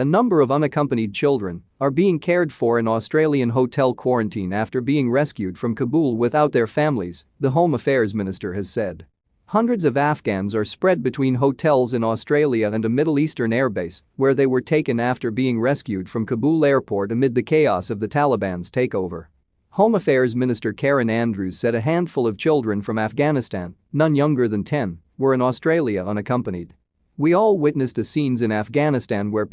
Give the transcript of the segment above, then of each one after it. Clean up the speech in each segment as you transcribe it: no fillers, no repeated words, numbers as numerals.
A number of unaccompanied children are being cared for in Australian hotel quarantine after being rescued from Kabul without their families, the Home Affairs Minister has said. Hundreds of Afghans are spread between hotels in Australia and a Middle Eastern airbase where they were taken after being rescued from Kabul airport amid the chaos of the Taliban's takeover. Home Affairs Minister Karen Andrews said a handful of children from Afghanistan, none younger than 10, were in Australia unaccompanied. "We all witnessed the scenes in Afghanistan where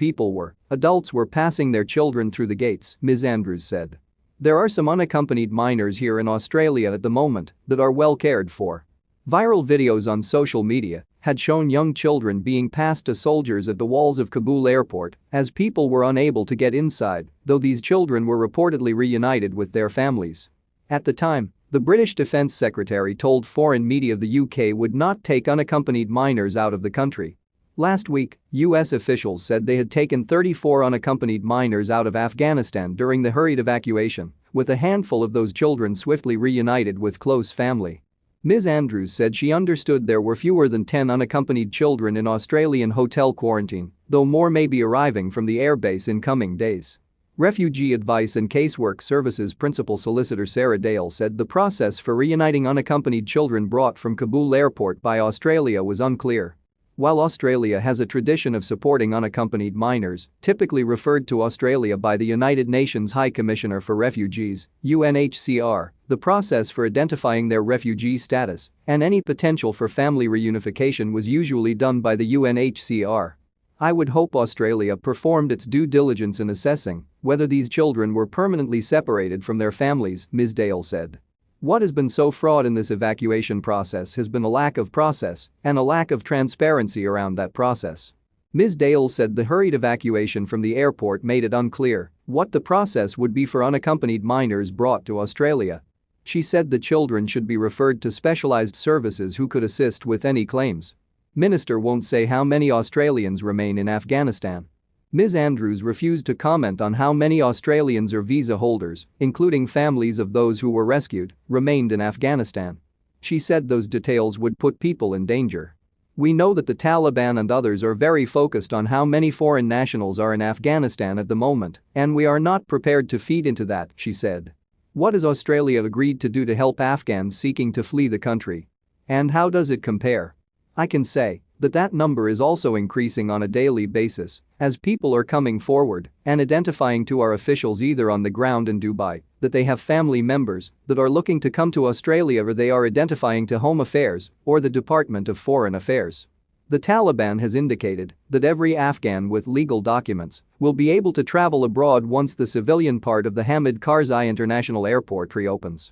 adults were passing their children through the gates," Ms. Andrews said. "There are some unaccompanied minors here in Australia at the moment that are well cared for." Viral videos on social media had shown young children being passed to soldiers at the walls of Kabul airport as people were unable to get inside, though these children were reportedly reunited with their families. At the time, the British Defence Secretary told foreign media the UK would not take unaccompanied minors out of the country. Last week, US officials said they had taken 34 unaccompanied minors out of Afghanistan during the hurried evacuation, with a handful of those children swiftly reunited with close family. Ms. Andrews said she understood there were fewer than 10 unaccompanied children in Australian hotel quarantine, though more may be arriving from the airbase in coming days. Refugee Advice and Casework Services Principal Solicitor Sarah Dale said the process for reuniting unaccompanied children brought from Kabul airport by Australia was unclear. While Australia has a tradition of supporting unaccompanied minors, typically referred to Australia by the United Nations High Commissioner for Refugees, UNHCR, the process for identifying their refugee status and any potential for family reunification was usually done by the UNHCR. "I would hope Australia performed its due diligence in assessing whether these children were permanently separated from their families," Ms. Dale said. "What has been so fraught in this evacuation process has been a lack of process and a lack of transparency around that process." Ms. Dale said the hurried evacuation from the airport made it unclear what the process would be for unaccompanied minors brought to Australia. She said the children should be referred to specialized services who could assist with any claims. Minister won't say how many Australians remain in Afghanistan. Ms. Andrews refused to comment on how many Australians or visa holders, including families of those who were rescued, remained in Afghanistan. She said those details would put people in danger. "We know that the Taliban and others are very focused on how many foreign nationals are in Afghanistan at the moment, and we are not prepared to feed into that," she said. "What has Australia agreed to do to help Afghans seeking to flee the country? And how does it compare? I can say that number is also increasing on a daily basis as people are coming forward and identifying to our officials either on the ground in Dubai that they have family members that are looking to come to Australia or they are identifying to Home Affairs or the Department of Foreign Affairs." The Taliban has indicated that every Afghan with legal documents will be able to travel abroad once the civilian part of the Hamid Karzai International Airport reopens.